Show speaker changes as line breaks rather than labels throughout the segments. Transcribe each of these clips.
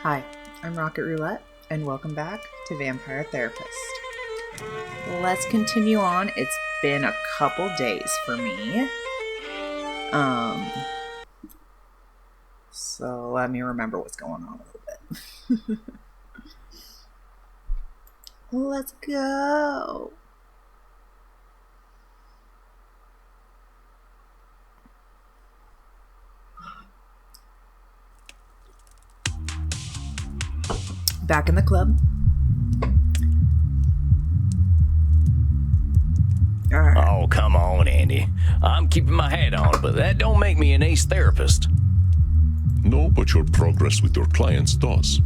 Hi, I'm Rocket Roulette, and welcome back to Vampire Therapist. Let's continue on. It's been a couple days for me. So let me remember what's going on a little bit. Let's go. Back in the club. All right.
Oh, come on, Andy. I'm keeping my hat on, but that don't make me an ace therapist.
No, but your progress with your clients does.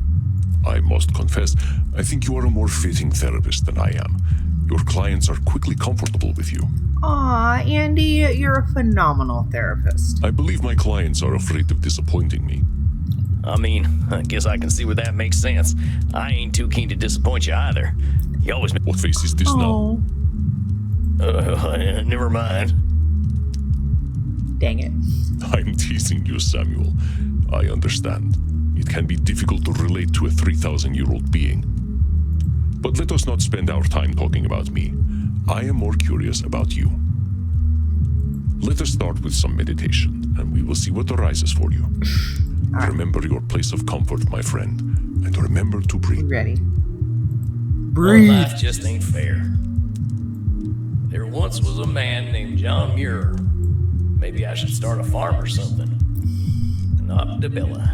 I must confess, I think you are a more fitting therapist than I am. Your clients are quickly comfortable with you.
Aw, Andy, you're a phenomenal therapist.
I believe my clients are afraid of disappointing me.
I mean, I guess I can see where that makes sense. I ain't too keen to disappoint you either. You always...
What face is this now?
Never mind.
Dang it.
I'm teasing you, Samuel. I understand. It can be difficult to relate to a 3,000-year-old being. But let us not spend our time talking about me. I am more curious about you. Let us start with some meditation, and we will see what arises for you.
Right.
Remember your place of comfort, my friend, and remember to breathe.
Ready?
Breathe. Well, life just ain't fair. There once was a man named John Muir. Maybe I should start a farm or something. Not Debella.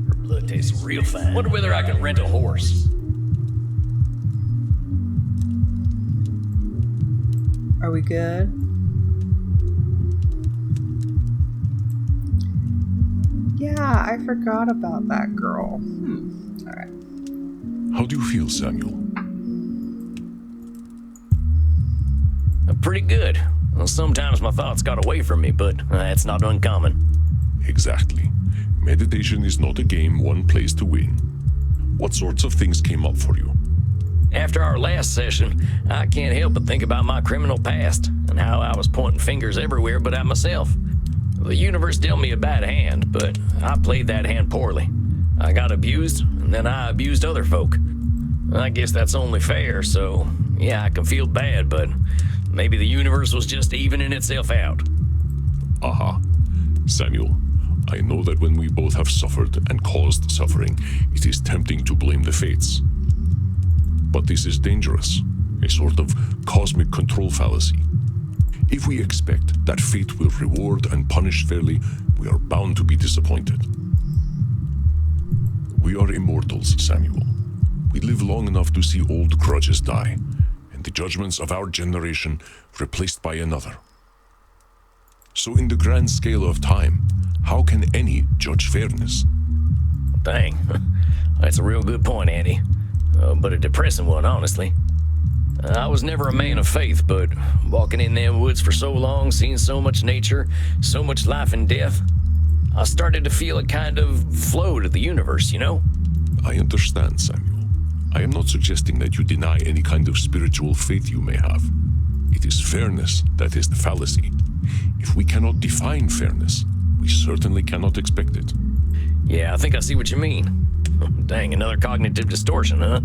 Her blood tastes real fine. Wonder whether I can rent a horse.
Are we good? Yeah, I forgot about that girl. All right.
How do you feel, Samuel?
Pretty good. Well, sometimes my thoughts got away from me, but that's not uncommon.
Exactly. Meditation is not a game one plays to win. What sorts of things came up for you?
After our last session, I can't help but think about my criminal past and how I was pointing fingers everywhere but at myself. The universe dealt me a bad hand, but I played that hand poorly. I got abused, and then I abused other folk. I guess that's only fair, so yeah, I can feel bad, but maybe the universe was just evening itself out.
Aha. Samuel, I know that when we both have suffered and caused suffering, it is tempting to blame the fates. But this is dangerous, a sort of cosmic control fallacy. If we expect that fate will reward and punish fairly, we are bound to be disappointed. We are immortals, Samuel. We live long enough to see old grudges die, and the judgments of our generation replaced by another. So in the grand scale of time, how can any judge fairness?
Dang, that's a real good point, Andy. But a depressing one, honestly. I was never a man of faith, but walking in them woods for so long, seeing so much nature, so much life and death, I started to feel a kind of flow to the universe, you know?
I understand, Samuel. I am not suggesting that you deny any kind of spiritual faith you may have. It is fairness that is the fallacy. If we cannot define fairness, we certainly cannot expect it.
Yeah, I think I see what you mean. Dang, another cognitive distortion, huh?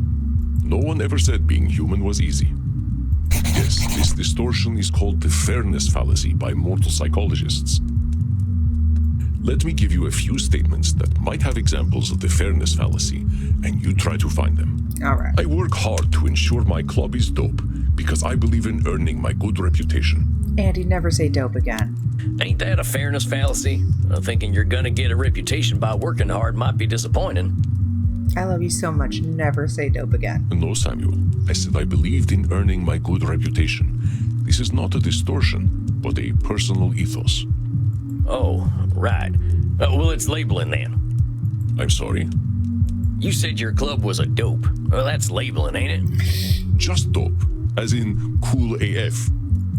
No one ever said being human was easy. Yes, this distortion is called the fairness fallacy by mortal psychologists. Let me give you a few statements that might have examples of the fairness fallacy, and you try to find them.
All right.
I work hard to ensure my club is dope because I believe in earning my good reputation.
Andy, never say dope again.
Ain't that a fairness fallacy? Thinking you're gonna get a reputation by working hard might be disappointing.
I love you so much. Never say dope again.
No, Samuel. I said I believed in earning my good reputation. This is not a distortion, but a personal ethos.
Oh, right. Well, it's labeling then.
I'm sorry?
You said your club was a dope. Well, that's labeling, ain't it?
Just dope, as in cool AF.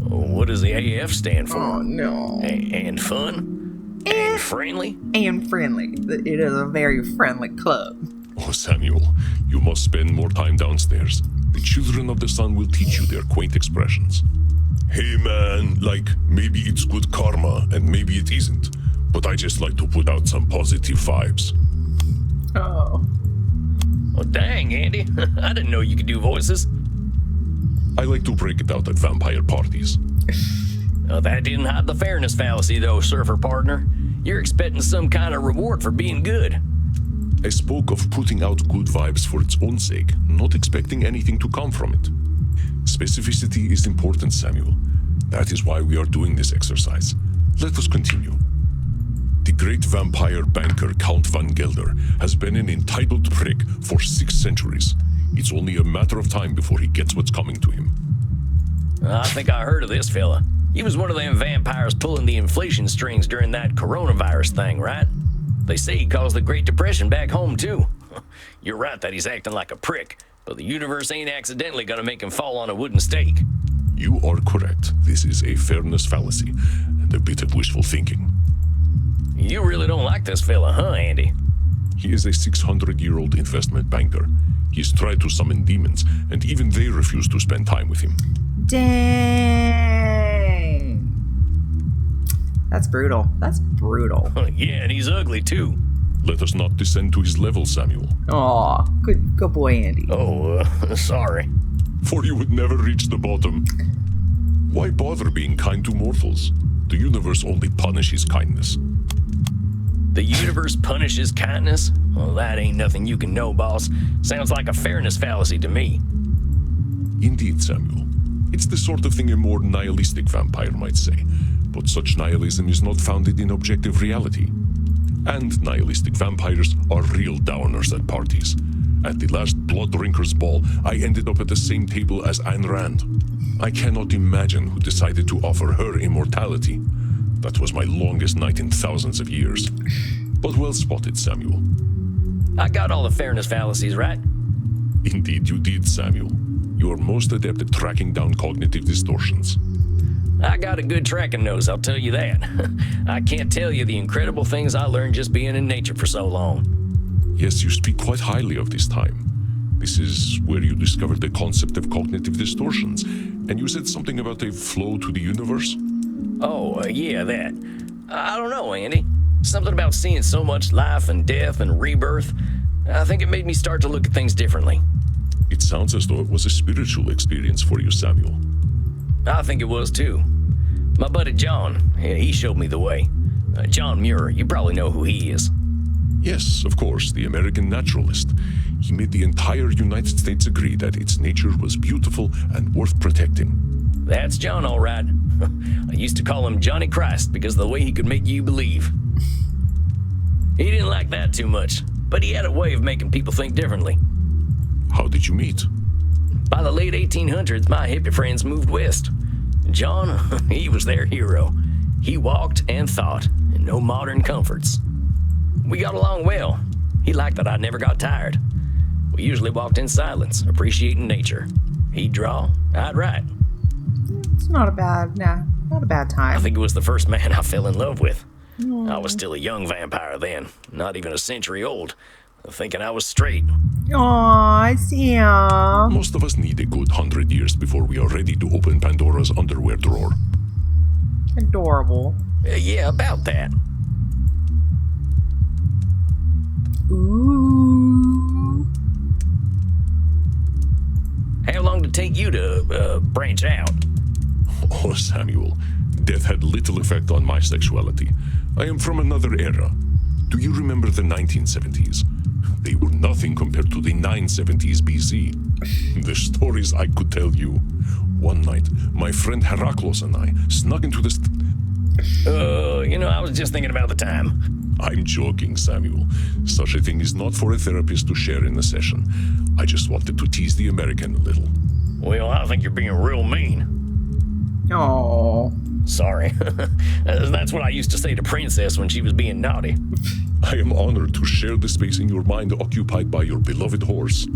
What does the AF stand for?
Oh, no.
And fun? And friendly?
And friendly. It is a very friendly club.
Oh, Samuel, you must spend more time downstairs. The children of the sun will teach you their quaint expressions. Hey man, like, maybe it's good karma and maybe it isn't, but I just like to put out some positive vibes.
Oh.
Well, dang, Andy. I didn't know you could do voices.
I like to break it out at vampire parties.
That didn't hide the fairness fallacy, though, surfer partner. You're expecting some kind of reward for being good.
I spoke of putting out good vibes for its own sake, not expecting anything to come from it. Specificity is important, Samuel. That is why we are doing this exercise. Let us continue. The great vampire banker Count Van Gelder has been an entitled prick for 6 centuries. It's only a matter of time before he gets what's coming to him.
I think I heard of this fella. He was one of them vampires pulling the inflation strings during that coronavirus thing, right? They say he caused the Great Depression back home, too. You're right that he's acting like a prick, but the universe ain't accidentally gonna make him fall on a wooden stake.
You are correct. This is a fairness fallacy and a bit of wishful thinking.
You really don't like this fella, huh, Andy?
He is a 600-year-old investment banker. He's tried to summon demons, and even they refuse to spend time with him.
Dang. That's brutal. That's brutal.
Yeah, and he's ugly, too.
Let us not descend to his level, Samuel.
Aw, good boy, Andy.
Oh, sorry.
For you would never reach the bottom. Why bother being kind to mortals? The universe only punishes kindness.
The universe punishes kindness? Well, that ain't nothing you can know, boss. Sounds like a fairness fallacy to me.
Indeed, Samuel. It's the sort of thing a more nihilistic vampire might say, but such nihilism is not founded in objective reality. And nihilistic vampires are real downers at parties. At the last Blood Drinkers Ball, I ended up at the same table as Ayn Rand. I cannot imagine who decided to offer her immortality. That was my longest night in thousands of years. But well spotted, Samuel.
I got all the fairness fallacies, right?
Indeed you did, Samuel. You are most adept at tracking down cognitive distortions.
I got a good tracking nose, I'll tell you that. I can't tell you the incredible things I learned just being in nature for so long.
Yes, you speak quite highly of this time. This is where you discovered the concept of cognitive distortions, and you said something about a flow to the universe?
Oh, yeah, that. I don't know, Andy. Something about seeing so much life and death and rebirth. I think it made me start to look at things differently.
It sounds as though it was a spiritual experience for you, Samuel.
I think it was, too. My buddy John, he showed me the way. John Muir, you probably know who he is.
Yes, of course, the American naturalist. He made the entire United States agree that its nature was beautiful and worth protecting.
That's John, all right. I used to call him Johnny Christ because of the way he could make you believe. He didn't like that too much, but he had a way of making people think differently.
How did you meet?
By the late 1800s, my hippie friends moved west. John, he was their hero. He walked and thought, and no modern comforts. We got along well. He liked that I never got tired. We usually walked in silence, appreciating nature. He'd draw, I'd write.
It's not a bad time.
I think it was the first man I fell in love with. I was still a young vampire then, not even a century old, thinking I was straight.
Aw, Sam.
Most of us need a good 100 years before we are ready to open Pandora's underwear drawer.
Adorable.
Yeah, about that.
Ooh.
How long did it take you to branch out?
Oh, Samuel, death had little effect on my sexuality. I am from another era. Do you remember the 1970s? They were nothing compared to the 970s BC. The stories I could tell you. One night, my friend Heraclos and I snuck into the
I was just thinking about the time.
I'm joking, Samuel. Such a thing is not for a therapist to share in a session. I just wanted to tease the American a little.
Well, I think you're being real mean.
Oh.
Sorry. That's what I used to say to Princess when she was being naughty.
I am honored to share the space in your mind occupied by your beloved horse.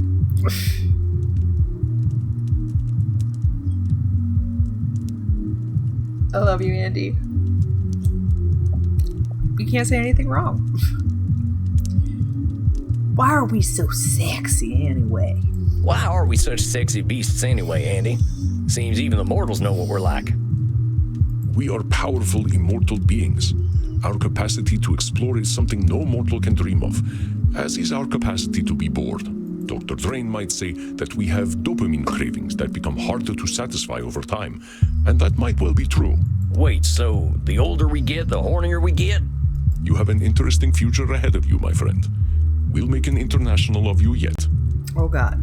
I love you, Andy. You can't say anything wrong. Why are we so sexy anyway?
Why are we such sexy beasts anyway, Andy? Seems even the mortals know what we're like.
We are powerful, immortal beings. Our capacity to explore is something no mortal can dream of, as is our capacity to be bored. Dr. Drain might say that we have dopamine cravings that become harder to satisfy over time, and that might well be true.
Wait, so the older we get, the hornier we get?
You have an interesting future ahead of you, my friend. We'll make an international of you yet.
Oh, God.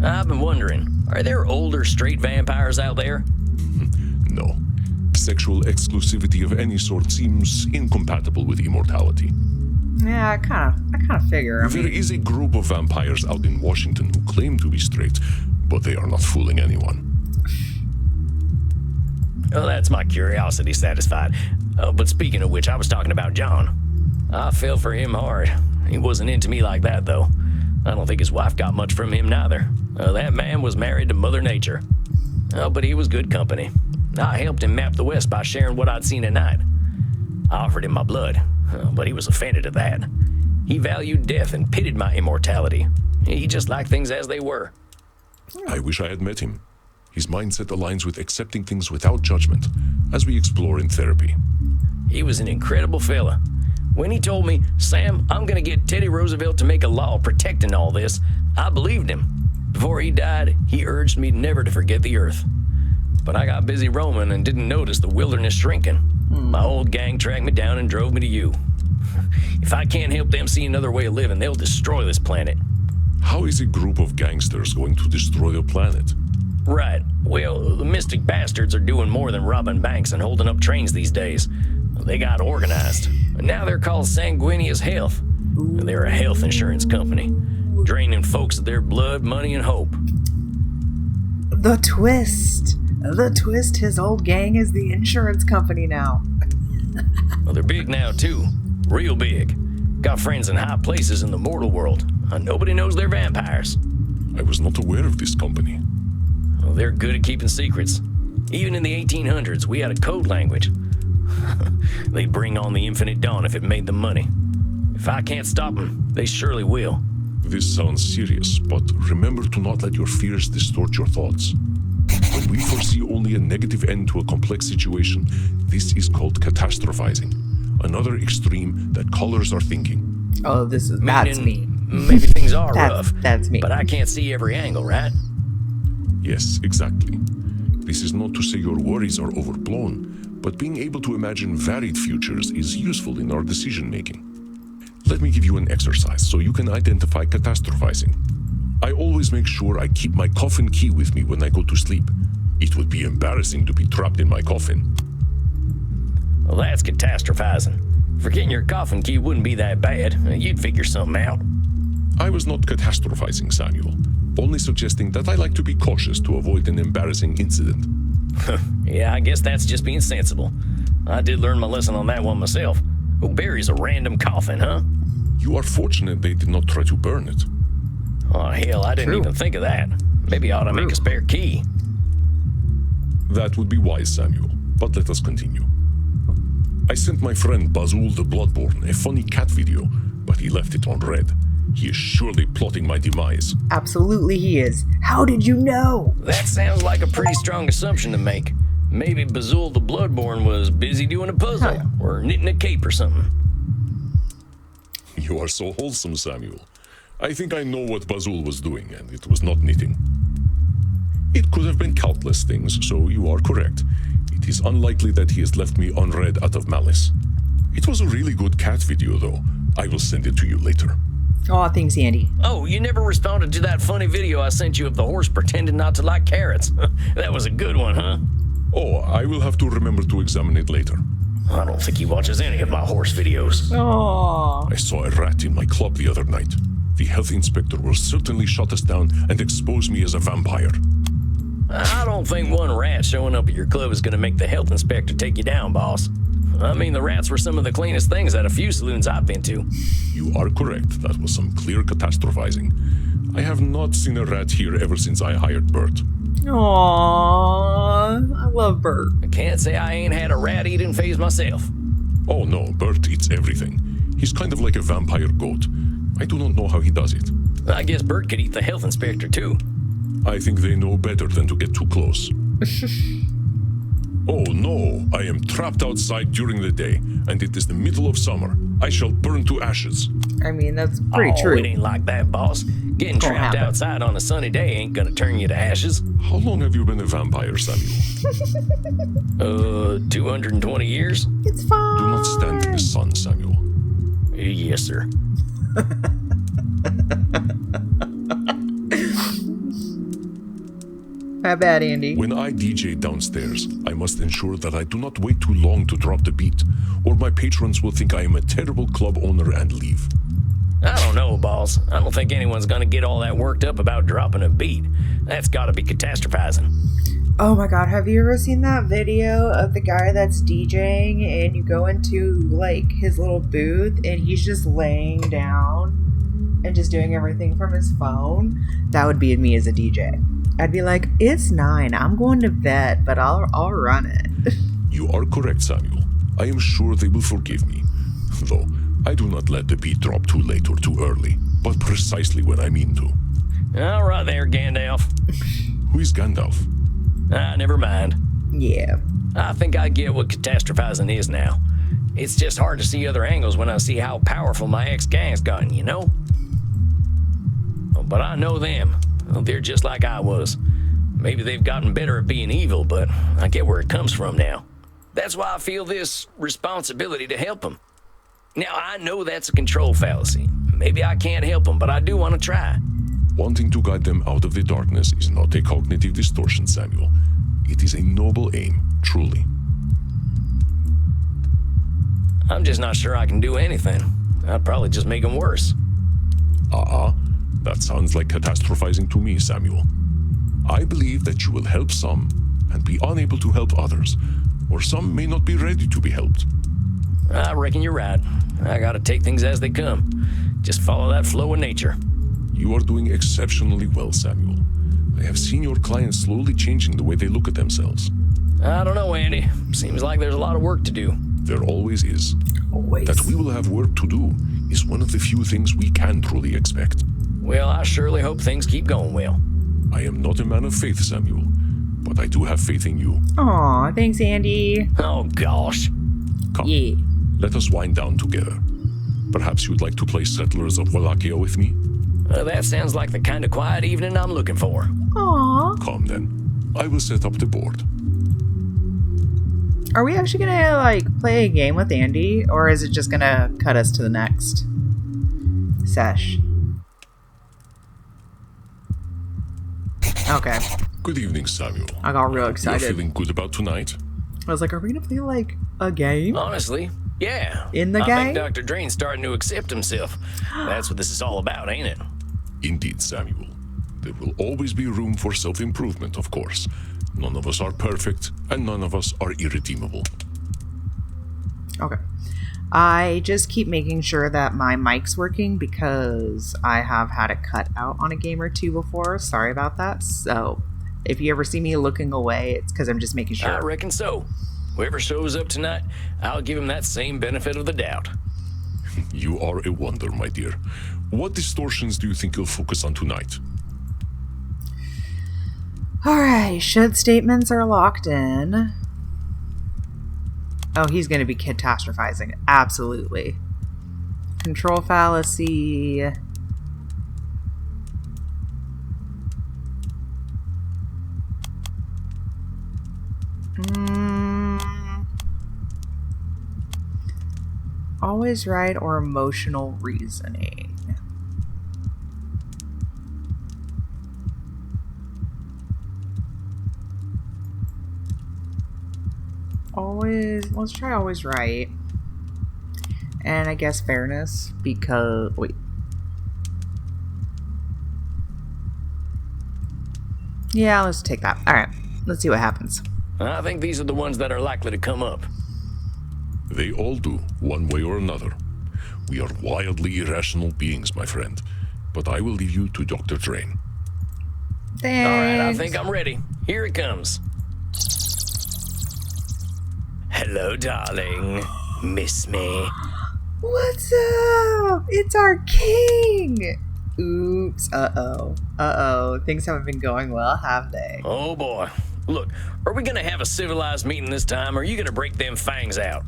I've been wondering, are there older straight vampires out there?
No. Sexual exclusivity of any sort seems incompatible with immortality.
Yeah, I kind of figure.
There is a group of vampires out in Washington who claim to be straight, but they are not fooling anyone.
Oh, that's my curiosity satisfied. But speaking of which, I was talking about John. I fell for him hard. He wasn't into me like that, though. I don't think his wife got much from him, neither. That man was married to Mother Nature. Oh, but he was good company. I helped him map the West by sharing what I'd seen at night. I offered him my blood, but he was offended at that. He valued death and pitied my immortality. He just liked things as they were.
I wish I had met him. His mindset aligns with accepting things without judgment, as we explore in therapy.
He was an incredible fella. When he told me, Sam, I'm gonna get Teddy Roosevelt to make a law protecting all this, I believed him. Before he died, he urged me never to forget the earth. But I got busy roaming and didn't notice the wilderness shrinking. My old gang tracked me down and drove me to you. If I can't help them see another way of living, they'll destroy this planet.
How is a group of gangsters going to destroy the planet?
Right. Well, the mystic bastards are doing more than robbing banks and holding up trains these days. They got organized. And now they're called Sanguinius Health. They're a health insurance company, draining folks of their blood, money, and hope.
The twist. The twist, his old gang is the insurance company now.
Well, they're big now, too. Real big. Got friends in high places in the mortal world. Nobody knows they're vampires.
I was not aware of this company.
Well, they're good at keeping secrets. Even in the 1800s, we had a code language. They'd bring on the infinite dawn if it made them money. If I can't stop them, they surely will.
This sounds serious, but remember to not let your fears distort your thoughts. When we foresee only a negative end to a complex situation, this is called catastrophizing, another extreme that colors our thinking.
Oh, that's me.
Maybe things are rough.
That's me.
But I can't see every angle, right?
Yes, exactly. This is not to say your worries are overblown, but being able to imagine varied futures is useful in our decision-making. Let me give you an exercise so you can identify catastrophizing. I always make sure I keep my coffin key with me when I go to sleep. It would be embarrassing to be trapped in my coffin.
Well, that's catastrophizing. Forgetting your coffin key wouldn't be that bad. You'd figure something out.
I was not catastrophizing, Samuel. Only suggesting that I like to be cautious to avoid an embarrassing incident.
Yeah, I guess that's just being sensible. I did learn my lesson on that one myself. Who buries a random coffin, huh?
You are fortunate they did not try to burn it.
Oh, hell, I didn't even think of that. Maybe I ought to make a spare key.
That would be wise, Samuel, but let us continue. I sent my friend Bazul the Bloodborne a funny cat video, but he left it on red. He is surely plotting my demise.
Absolutely he is. How did you know?
That sounds like a pretty strong assumption to make. Maybe Bazul the Bloodborne was busy doing a puzzle, or knitting a cape or something.
You are so wholesome, Samuel. I think I know what Bazul was doing, and it was not knitting. It could have been countless things, so you are correct. It is unlikely that he has left me unread out of malice. It was a really good cat video, though. I will send it to you later.
Aw, thanks, Andy.
Oh, you never responded to that funny video I sent you of the horse pretending not to like carrots. That was a good one, huh?
Oh, I will have to remember to examine it later.
I don't think he watches any of my horse videos.
Aw.
I saw a rat in my club the other night. The health inspector will certainly shut us down and expose me as a vampire.
I don't think one rat showing up at your club is going to make the health inspector take you down, boss. I mean, the rats were some of the cleanest things at a few saloons I've been to.
You are correct. That was some clear catastrophizing. I have not seen a rat here ever since I hired Bert.
Aww, I love Bert.
I can't say I ain't had a rat-eating phase myself.
Oh no, Bert eats everything. He's kind of like a vampire goat. I do not know how he does it.
I guess Bert could eat the health inspector, too.
I think they know better than to get too close. Oh no, I am trapped outside during the day, and it is the middle of summer. I shall burn to ashes.
I mean, that's pretty true.
It ain't like that, boss. Getting
Gonna
trapped
happen.
outside on a sunny day ain't gonna turn you to ashes.
How long have you been a vampire, Samuel?
220 years?
It's fine.
Do not stand in the sun, Samuel.
Yes, sir.
My bad, Andy.
When I DJ downstairs, I must ensure that I do not wait too long to drop the beat, or my patrons will think I am a terrible club owner and leave.
I don't know, boss. I don't think anyone's gonna get all that worked up about dropping a beat. That's gotta be catastrophizing.
Oh my god, have you ever seen that video of the guy that's DJing and you go into like his little booth and he's just laying down and just doing everything from his phone? That would be me as a DJ. I'd be like, it's 9, I'm going to bed, but I'll run it.
You are correct, Samuel. I am sure they will forgive me. Though, I do not let the beat drop too late or too early, but precisely when I mean to.
All right there, Gandalf.
Who is Gandalf?
Never mind.
Yeah.
I think I get what catastrophizing is now. It's just hard to see other angles when I see how powerful my ex-gang's gotten, you know? But I know them. They're just like I was. Maybe they've gotten better at being evil, but I get where it comes from now. That's why I feel this responsibility to help them. Now, I know that's a control fallacy. Maybe I can't help them, but I do want to try.
Wanting to guide them out of the darkness is not a cognitive distortion, Samuel. It is a noble aim, truly.
I'm just not sure I can do anything. I'd probably just make them worse.
That sounds like catastrophizing to me, Samuel. I believe that you will help some and be unable to help others, or some may not be ready to be helped.
I reckon you're right. I gotta take things as they come. Just follow that flow of nature.
You are doing exceptionally well, Samuel. I have seen your clients slowly changing the way they look at themselves.
I don't know, Andy. Seems like there's a lot of work to do.
There always is.
Always.
That we will have work to do is one of the few things we can truly expect.
Well, I surely hope things keep going well.
I am not a man of faith, Samuel, but I do have faith in you.
Aw, thanks, Andy.
Oh, gosh.
Come,
Yeah.
let us wind down together. Perhaps you would like to play Settlers of Wallachia with me?
That sounds like the kind of quiet evening I'm looking for.
Aw.
Come then. I will set up the board.
Are we actually gonna, like, play a game with Andy? Or is it just gonna cut us to the next sesh? Okay.
Good evening, Samuel.
I got real
You're
excited.
feeling good about tonight?
I was like, are we gonna play, like, a game?
Honestly, yeah.
In the
I
gang?
think Dr. Drain's starting to accept himself. That's what this is all about, ain't it?
Indeed, Samuel. There will always be room for self-improvement, of course. None of us are perfect, and none of us are irredeemable.
Okay. I just keep making sure that my mic's working because I have had it cut out on a game or two before. Sorry about that. So if you ever see me looking away, it's because I'm just making
I
sure.
reckon so. Whoever shows up tonight, I'll give him that same benefit of the doubt.
You are a wonder, my dear. What distortions do you think you'll focus on tonight?
Alright, should statements are locked in. Oh, he's going to be catastrophizing. Absolutely. Control fallacy. Always right or emotional reasoning. Let's try always right. And I guess fairness, because, wait. Yeah, let's take that. Alright, let's see what happens.
I think these are the ones that are likely to come up.
They all do, one way or another. We are wildly irrational beings, my friend. But I will leave you to Dr. Drain.
Thanks.
Alright, I think I'm ready. Here it comes. Hello, darling. Miss me?
What's up? It's our king! Oops. Uh-oh. Things haven't been going well, have they?
Oh, boy. Look, are we gonna have a civilized meeting this time, or are you gonna break them fangs out?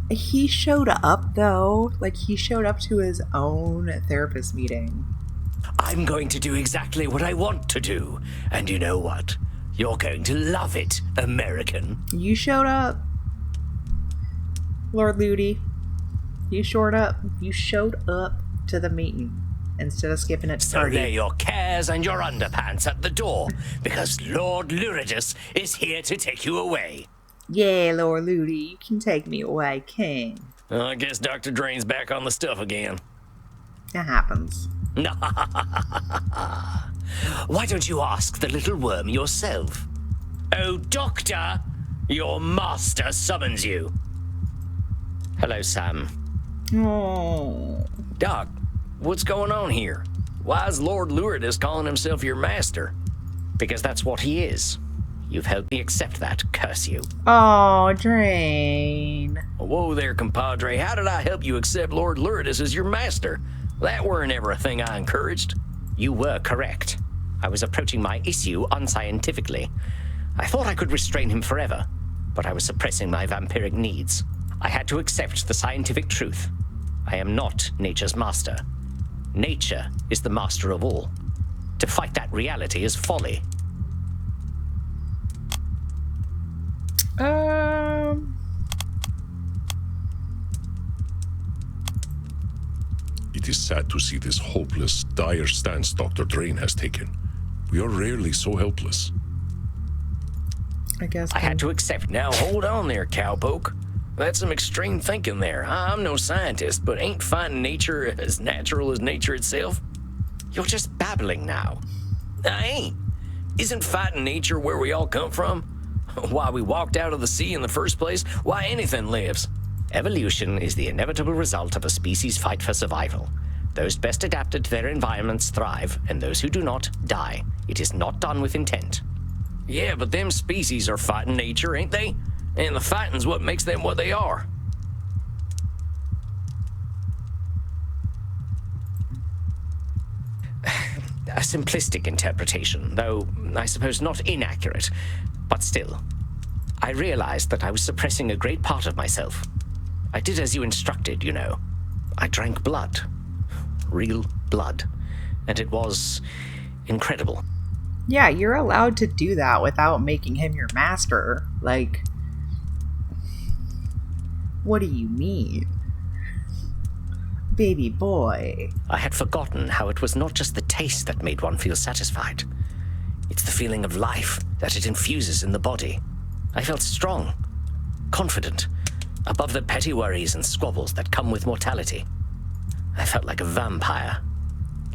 He showed up, though. Like, he showed up to his own therapist meeting.
I'm going to do exactly what I want to do. And you know what? You're going to love it, American.
You showed up, Lord Ludi. You showed up. You showed up to the meeting instead of skipping it to
So
party.
lay your cares and your underpants at the door, because Lord Luridus is here to take you away.
Yeah, Lord Ludi, you can take me away, King.
I guess Dr. Drain's back on the stuff again.
That happens.
Why don't you ask the little worm yourself? Oh, Doctor, your master summons you. Hello, Sam.
Oh.
Doc, what's going on here? Why is Lord Luridus calling himself your master?
Because that's what he is. You've helped me accept that, curse you.
Oh, Drain.
Whoa there, compadre. How did I help you accept Lord Luridus as your master? That weren't ever a thing I encouraged.
You were correct. I was approaching my issue unscientifically. I thought I could restrain him forever, but I was suppressing my vampiric needs. I had to accept the scientific truth. I am not nature's master. Nature is the master of all. To fight that reality is folly.
It is sad to see this hopeless, dire stance Dr. Drain has taken. We are rarely so helpless.
I guess
I had to accept.
Now hold on there, cowpoke. That's some extreme thinking there. I'm no scientist, but ain't finding nature as natural as nature itself?
You're just babbling now.
I ain't. Isn't fighting nature where we all come from? Why we walked out of the sea in the first place? Why anything lives?
Evolution is the inevitable result of a species' fight for survival. Those best adapted to their environments thrive, and those who do not, die. It is not done with intent.
Yeah, but them species are fighting nature, ain't they? And the fighting's what makes them what they are.
A simplistic interpretation, though I suppose not inaccurate. But still, I realized that I was suppressing a great part of myself. I did as you instructed, you know. I drank blood. Real blood. And it was incredible.
Yeah, you're allowed to do that without making him your master. Like, what do you mean? Baby boy.
I had forgotten how it was not just the taste that made one feel satisfied. It's the feeling of life that it infuses in the body. I felt strong, confident, above the petty worries and squabbles that come with mortality. I felt like a vampire,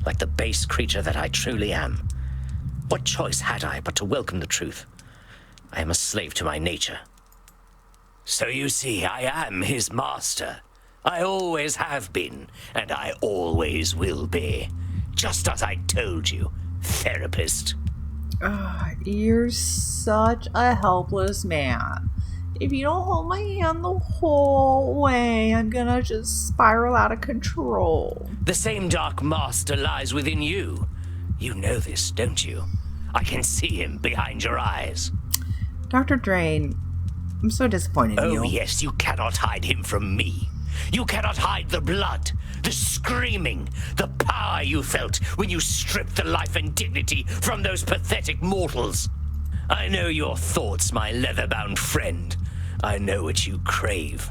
like the base creature that I truly am. What choice had I but to welcome the truth? I am a slave to my nature. So you see, I am his master. I always have been, and I always will be. Just as I told you, therapist.
You're such a helpless man. If you don't hold my hand the whole way, I'm gonna just spiral out of control.
The same dark master lies within you. You know this, don't you? I can see him behind your eyes.
Dr. Drain, I'm so disappointed in you.
Oh yes, you cannot hide him from me. You cannot hide the blood, the screaming, the power you felt when you stripped the life and dignity from those pathetic mortals. I know your thoughts, my leather-bound friend. I know what you crave.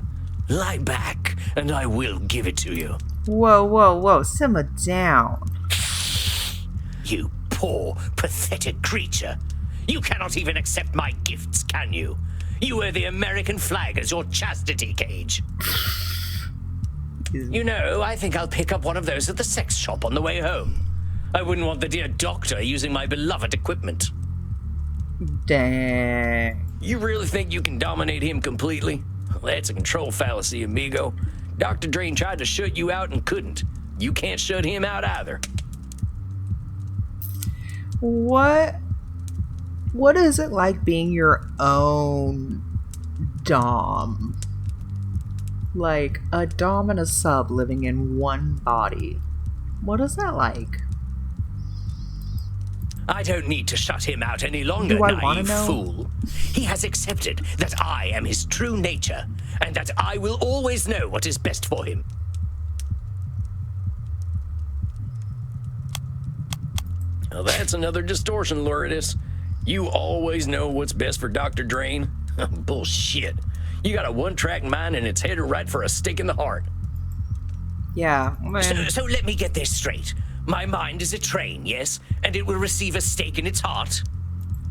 Lie back, and I will give it to you.
Whoa, whoa, whoa, simmer down.
You poor, pathetic creature. You cannot even accept my gifts, can you? You wear the American flag as your chastity cage. You know, I think I'll pick up one of those at the sex shop on the way home. I wouldn't want the dear doctor using my beloved equipment.
Dang.
You really think you can dominate him completely? That's a control fallacy, amigo. Dr. Drain tried to shut you out and couldn't. You can't shut him out either.
What is it like being your own dom? Like a dom and a sub living in one body. What is that like?
I don't need to shut him out any longer,
Do I wanna
naive
know?
fool. He has accepted that I am his true nature, and that I will always know what is best for him.
Well, that's another distortion, Lourdes. You always know what's best for Dr. Drain? Bullshit. You got a one-track mind and it's headed right for a stick in the heart.
Yeah, man.
So let me get this straight. My mind is a train, yes? And it will receive a stake in its heart?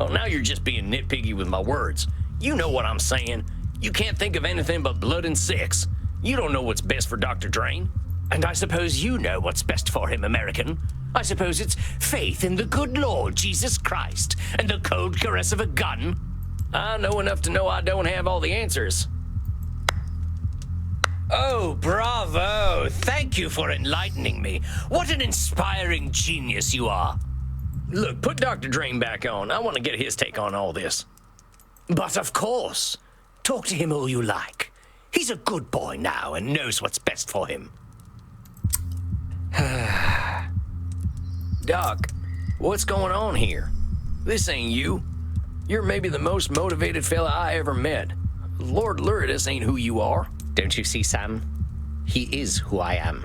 Oh, now you're just being nitpicky with my words. You know what I'm saying. You can't think of anything but blood and sex. You don't know what's best for Dr. Drain.
And I suppose you know what's best for him, American. I suppose it's faith in the good Lord Jesus Christ and the cold caress of a gun.
I know enough to know I don't have all the answers.
Oh, bravo! Thank you for enlightening me. What an inspiring genius you are.
Look, put Dr. Drain back on. I want to get his take on all this.
But of course, talk to him all you like. He's a good boy now and knows what's best for him.
Doc, what's going on here? This ain't you. You're maybe the most motivated fella I ever met. Lord Lourdes ain't who you are.
Don't you see, Sam? He is who I am.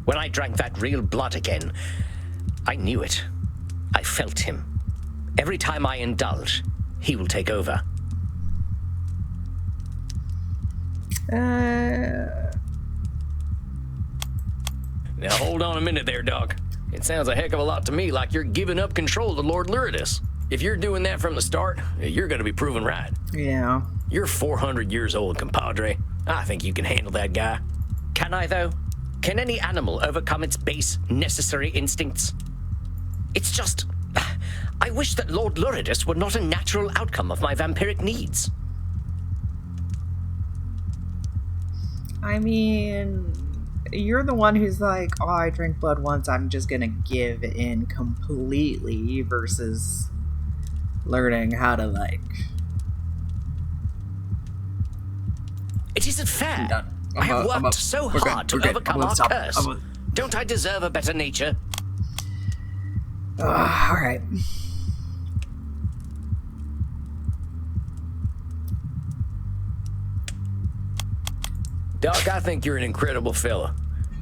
When I drank that real blood again, I knew it. I felt him. Every time I indulge, he will take over.
Now hold on a minute there, Doc. It sounds a heck of a lot to me like you're giving up control to Lord Lourdes. If you're doing that from the start, you're going to be proven right.
Yeah.
You're 400 years old, compadre. I think you can handle that guy.
Can I, though? Can any animal overcome its base, necessary instincts? It's just... I wish that Lord Lourdes were not a natural outcome of my vampiric needs.
I mean, you're the one who's like, oh, I drink blood once, I'm just gonna give in completely, versus learning how to, like...
It isn't fair.
Done.
I have worked so hard to overcome our
stop.
curse. Don't I deserve a better nature?
Alright.
Doc, I think you're an incredible fella.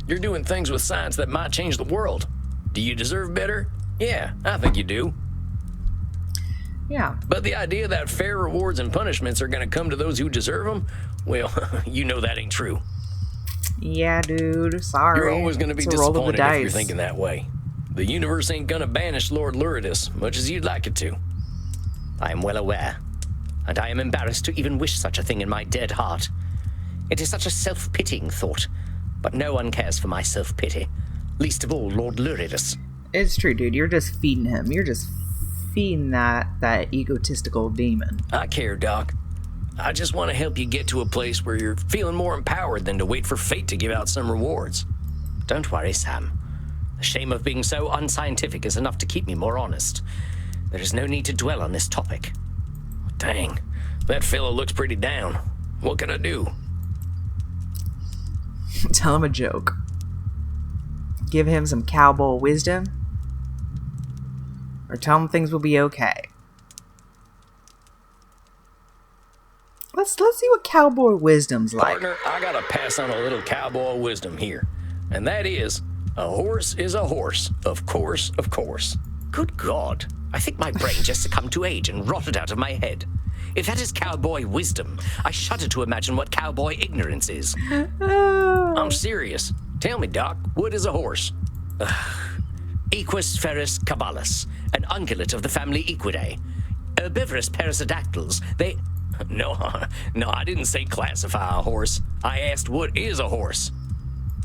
You're doing things with science that might change the world. Do you deserve better? Yeah, I think you do.
Yeah.
But the idea that fair rewards and punishments are going to come to those who deserve them, well, you know that ain't true.
Yeah, dude. Sorry.
You're always going to be
It's a roll of the
disappointed if you're
dice.
thinking that way. The universe ain't going to banish Lord Lourdes, much as you'd like it to.
I am well aware, and I am embarrassed to even wish such a thing in my dead heart. It is such a self-pitying thought, but no one cares for my self-pity, least of all Lord Lourdes.
It's true, dude. You're just feeding him. You're just feeding that egotistical demon.
I care, Doc. I just want to help you get to a place where you're feeling more empowered than to wait for fate to give out some rewards.
Don't worry, Sam. The shame of being so unscientific is enough to keep me more honest. There is no need to dwell on this topic.
Dang, that fella looks pretty down. What can I do?
Tell him a joke. Give him some cowboy wisdom. Or tell him things will be okay. Let's see what cowboy wisdom's like.
Partner, I gotta pass on a little cowboy wisdom here. And that is, a horse is a horse. Of course, of course.
Good God. I think my brain just succumbed to age and rotted out of my head. If that is cowboy wisdom, I shudder to imagine what cowboy ignorance is.
I'm serious. Tell me, Doc, what is a horse?
Equus ferus caballus, an ungulate of the family Equidae. Herbivorous perissodactyls, they...
No, I didn't say classify a horse. I asked what is a horse.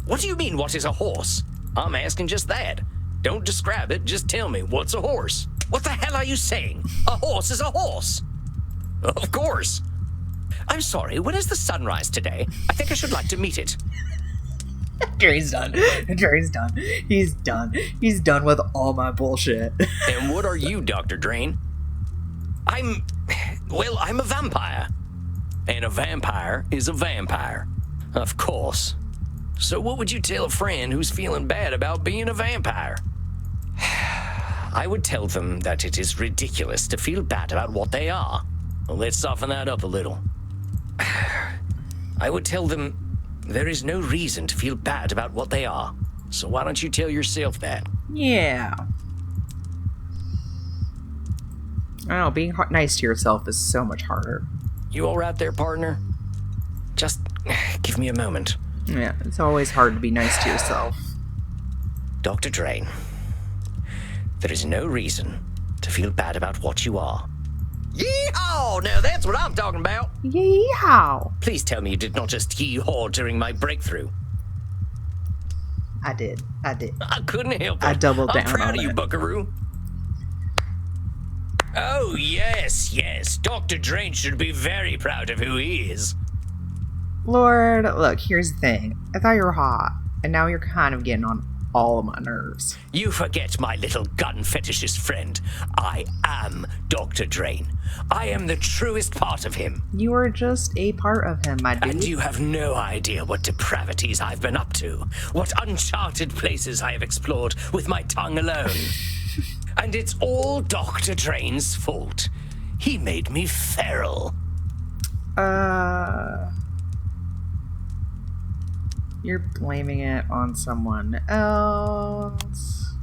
What do you mean, what is a horse?
I'm asking just that. Don't describe it, just tell me, what's a horse?
What the hell are you saying? A horse is a horse.
Of course.
I'm sorry, when is the sunrise today? I think I should like to meet it.
Jerry's done. Jerry's done. He's done. He's done with all my bullshit.
And what are you, Dr. Drain?
I'm a vampire.
And a vampire is a vampire. Of course. So what would you tell a friend who's feeling bad about being a vampire?
I would tell them that it is ridiculous to feel bad about what they are.
Well, let's soften that up a little.
I would tell them there is no reason to feel bad about what they are.
So why don't you tell yourself that?
Yeah. I don't know, being nice to yourself is so much harder.
You all right there, partner?
Just give me a moment.
Yeah, it's always hard to be nice to yourself.
Dr. Drain, there is no reason to feel bad about what you are.
Yeehaw! Now that's what I'm talking about.
Yeehaw!
Please tell me you did not just yee-haw during my breakthrough.
I did.
I couldn't help it.
I doubled down
I'm proud
on
of you,
it.
buckaroo. Oh, yes. Dr. Drain should be very proud of who he is.
Lord, look, here's the thing. I thought you were hot, and now you're kind of getting on all of my nerves.
You forget, my little gun fetishist friend. I am Dr. Drain. I am the truest part of him.
You are just a part of him, my dude.
And you have no idea what depravities I've been up to, what uncharted places I have explored with my tongue alone. And it's all Dr. Drain's fault. He made me feral.
You're blaming it on someone else.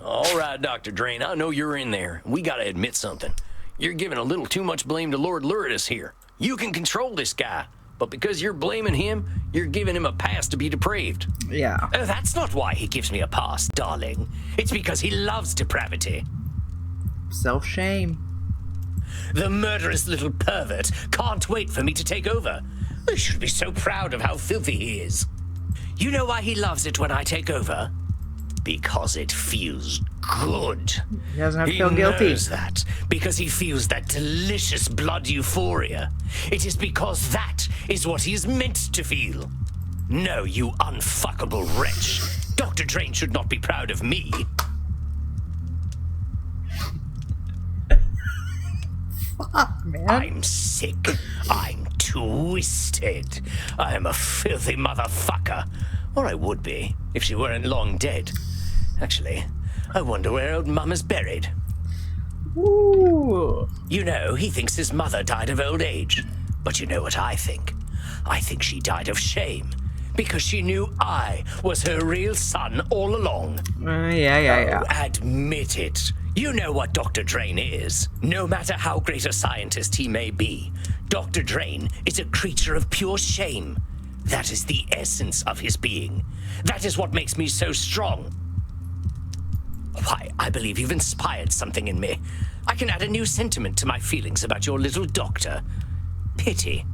All right, Dr. Drain, I know you're in there. We gotta admit something. You're giving a little too much blame to Lord Luridus here. You can control this guy, but because you're blaming him, you're giving him a pass to be depraved.
Yeah.
Oh, that's not why he gives me a pass, darling. It's because he loves depravity.
Self-shame.
The murderous little pervert can't wait for me to take over. I should be so proud of how filthy he is. You know why he loves it when I take over? Because it feels good.
He doesn't have to
He
feel guilty.
knows that because he feels that delicious blood euphoria. It is because that is what he is meant to feel. No, you unfuckable wretch. Dr. Drain should not be proud of me.
Fuck, man.
I'm sick. I'm twisted. I am a filthy motherfucker. Or I would be, if she weren't long dead. Actually, I wonder where old Mum is buried.
Ooh.
You know, he thinks his mother died of old age. But you know what I think? I think she died of shame. Because she knew I was her real son all along.
Yeah.
Oh, admit it. You know what Dr. Drain is. No matter how great a scientist he may be, Dr. Drain is a creature of pure shame. That is the essence of his being. That is what makes me so strong. Why, I believe you've inspired something in me. I can add a new sentiment to my feelings about your little doctor. Pity.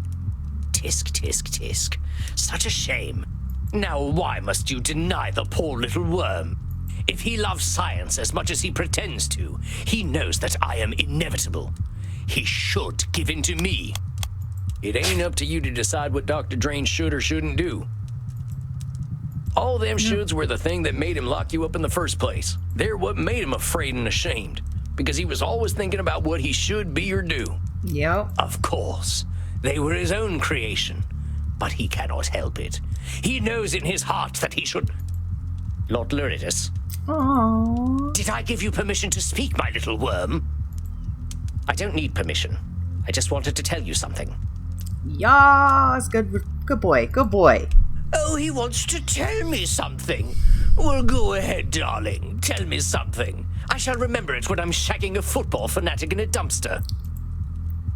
Tisk, tisk, tisk. Such a shame. Now why must you deny the poor little worm? If he loves science as much as he pretends to, he knows that I am inevitable. He should give in to me.
It ain't up to you to decide what Dr. Drain should or shouldn't do. All them shoulds were the thing that made him lock you up in the first place. They're what made him afraid and ashamed, because he was always thinking about what he should be or do.
Yep.
Of course, they were his own creation, but he cannot help it. He knows in his heart that he should... Lord Luridus,
Aww.
did I give you permission to speak, my little worm? I don't need permission. I just wanted to tell you something.
Yas. Good boy. Good boy.
Oh, he wants to tell me something. Well, go ahead, darling. Tell me something. I shall remember it when I'm shagging a football fanatic in a dumpster.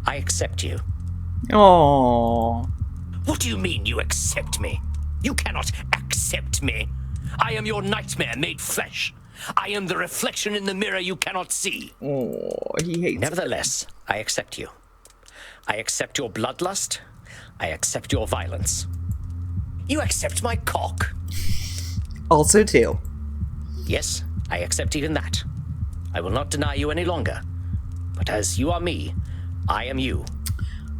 I accept you.
Aww.
What do you mean you accept me? You cannot accept me. I am your nightmare made flesh. I am the reflection in the mirror you cannot see.
Oh, he hates it.
Nevertheless, I accept you. I accept your bloodlust. I accept your violence. You accept my cock.
Also, too.
Yes, I accept even that. I will not deny you any longer. But as you are me, I am you.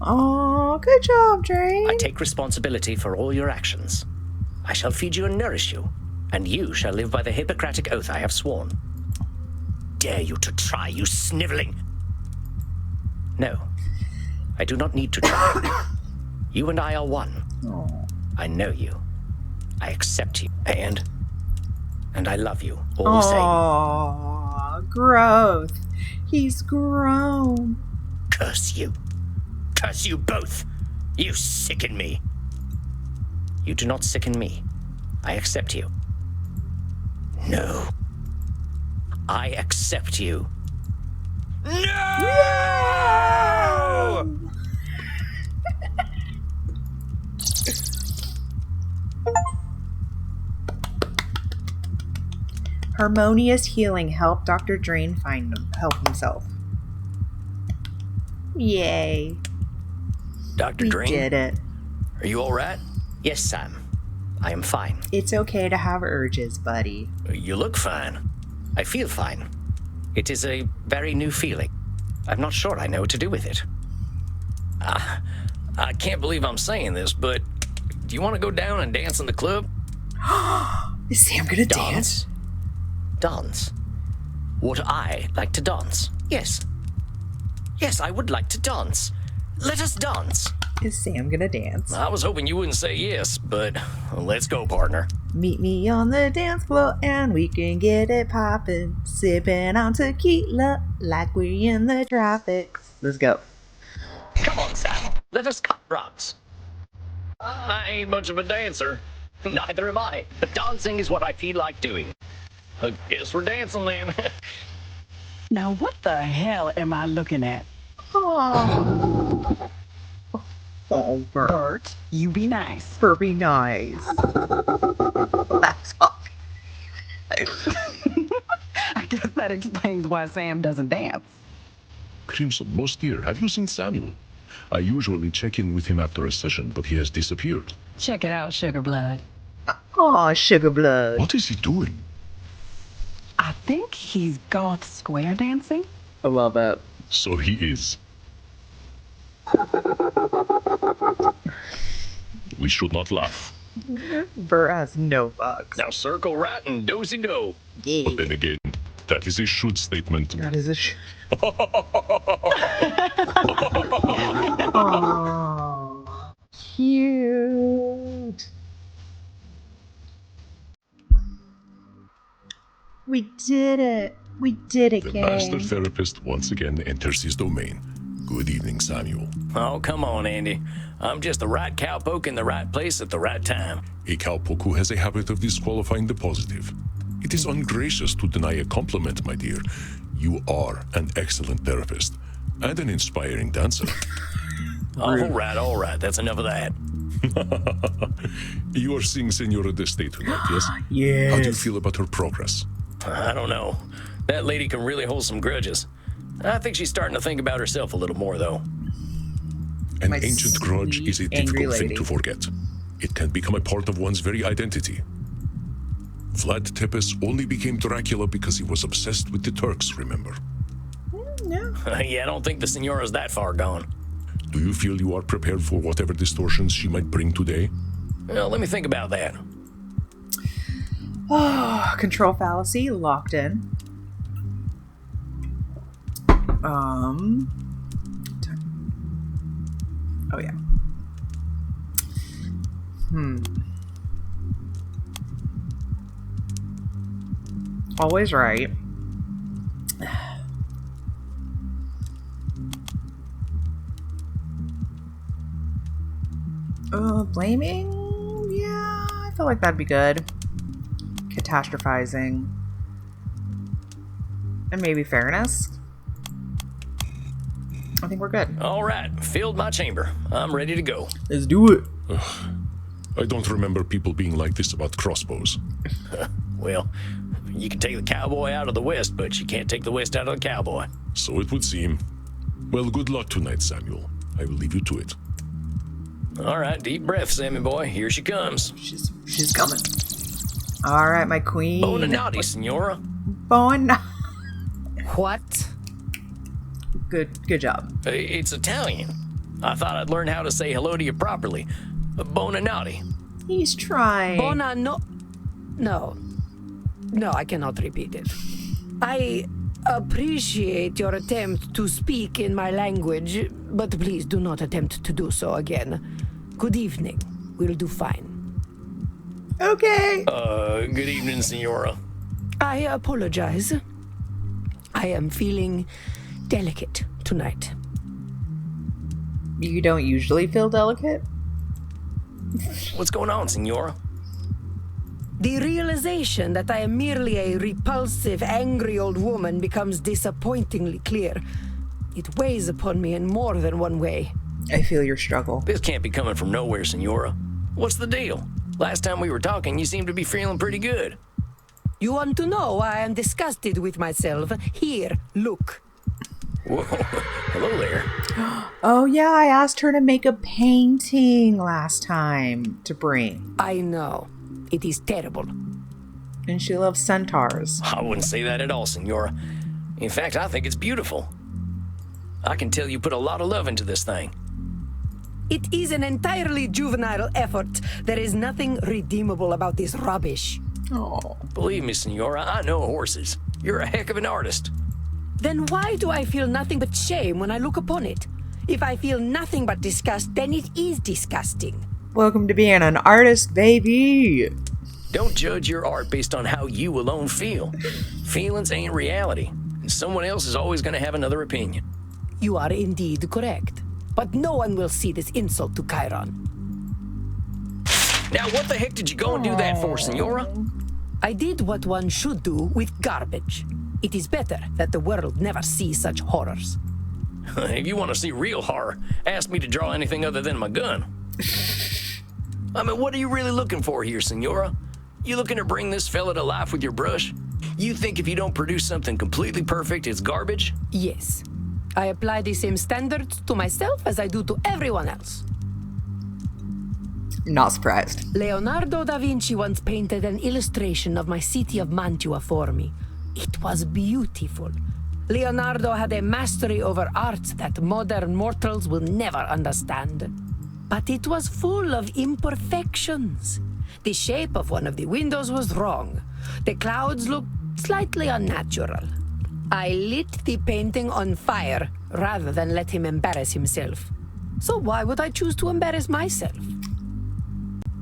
Oh, good job, Drain.
I take responsibility for all your actions. I shall feed you and nourish you, and you shall live by the Hippocratic oath I have sworn. Dare you to try, you sniveling... No, I do not need to try. You and I are one.
Aw.
I know you. I accept you. And And I love you all the same.
Aww, growth. He's grown.
Curse you. Curse you both. You sicken me. You do not sicken me. I accept you. No. I accept you. No!
Harmonious healing helped Dr. Drain help himself. Yay.
Dr.
We
Drain,
did it.
are you all right?
Yes, Sam. I am fine.
It's okay to have urges, buddy.
You look fine.
I feel fine. It is a very new feeling. I'm not sure I know what to do with it.
I can't believe I'm saying this, but do you want to go down and dance in the club?
Is Sam gonna dance?
Dance? Would I like to dance? Yes. Yes, I would like to dance. Let us dance.
Is Sam gonna dance?
I was hoping you wouldn't say yes, but let's go, partner.
Meet me on the dance floor and we can get it poppin'. Sippin' on tequila like we're in the tropics. Let's go.
Come on, Sam. Let us cut rocks.
I ain't much of a dancer.
Neither am I. But dancing is what I feel like doing.
I guess we're dancing then.
Now what the hell am I looking at?
Oh, Bert.
Bert, you be nice.
Bert, be nice. That's all.
I guess that explains why Sam doesn't dance.
Crimson, most dear, have you seen Samuel? I usually check in with him after a session, but he has disappeared.
Check it out, Sugar Blood.
Aw, sugar blood.
What is he doing?
I think he's goth square dancing.
I love it.
So he is. We should not laugh.
Bert has no bugs.
Now circle right and do-si-do.
Yeah.
But then again, that is a should statement.
That is a Aww, cute. We did it. We did it,
The
gang.
master therapist once again enters his domain. Good evening, Samuel.
Oh, come on, Andy. I'm just the right cowpoke in the right place at the right time.
A cowpoke who has a habit of disqualifying the positive. It is ungracious to deny a compliment, my dear. You are an excellent therapist and an inspiring dancer.
All right. That's enough of that.
You are seeing Senora Deste tonight, yes?
Yes.
How do you feel about her progress?
I don't know. That lady can really hold some grudges. I think she's starting to think about herself a little more, though.
An
My
ancient grudge is a
sweet, angry
difficult thing
lady.
to forget. It can become a part of one's very identity. Vlad Tepes only became Dracula because he was obsessed with the Turks, remember?
No.
Yeah, I don't think the Senora's that far gone.
Do you feel you are prepared for whatever distortions she might bring today?
Well, let me think about that.
Oh, control fallacy locked in. Oh yeah. Always right. Blaming? Yeah, I feel like that'd be good. Catastrophizing. And maybe fairness. I think we're good.
All right, filled my chamber. I'm ready to go.
Let's do it.
I don't remember people being like this about crossbows.
Well, you can take the cowboy out of the West, but you can't take the West out of the cowboy.
So it would seem. Well, good luck tonight, Samuel. I will leave you to it.
All right, deep breath, Sammy boy. Here she comes.
She's coming. All right, my queen.
Bonanati, Senora.
What?
Good job.
It's Italian. I thought I'd learn how to say hello to you properly. Bonanati.
He's trying.
No, I cannot repeat it. I appreciate your attempt to speak in my language, but please do not attempt to do so again. Good evening. We'll do fine.
Okay.
Good evening, Senora.
I apologize. I am feeling delicate tonight.
You don't usually feel delicate?
What's going on, Senora?
The realization that I am merely a repulsive, angry old woman becomes disappointingly clear. It weighs upon me in more than one way.
I feel your struggle.
This can't be coming from nowhere, Senora. What's the deal? Last time we were talking, you seemed to be feeling pretty good.
You want to know why I am disgusted with myself? Here, look.
Whoa, hello there.
Oh yeah, I asked her to make a painting last time to bring.
I know. It is terrible.
And she loves centaurs.
I wouldn't say that at all, Senora. In fact, I think it's beautiful. I can tell you put a lot of love into this thing.
It is an entirely juvenile effort. There is nothing redeemable about this rubbish.
Oh.
Believe me, Senora, I know horses. You're a heck of an artist.
Then why do I feel nothing but shame when I look upon it? If I feel nothing but disgust, then it is disgusting.
Welcome to being an artist, baby.
Don't judge your art based on how you alone feel. Feelings ain't reality, and someone else is always going to have another opinion.
You are indeed correct. But no one will see this insult to Chiron.
Now, what the heck did you go and do that for, Senora?
I did what one should do with garbage. It is better that the world never see such horrors.
If you want to see real horror, ask me to draw anything other than my gun. I mean, what are you really looking for here, Senora? You looking to bring this fella to life with your brush? You think if you don't produce something completely perfect, it's garbage?
Yes. I apply the same standards to myself as I do to everyone else.
Not surprised.
Leonardo da Vinci once painted an illustration of my city of Mantua for me. It was beautiful. Leonardo had a mastery over art that modern mortals will never understand. But it was full of imperfections. The shape of one of the windows was wrong. The clouds looked slightly unnatural. I lit the painting on fire rather than let him embarrass himself. So why would I choose to embarrass myself?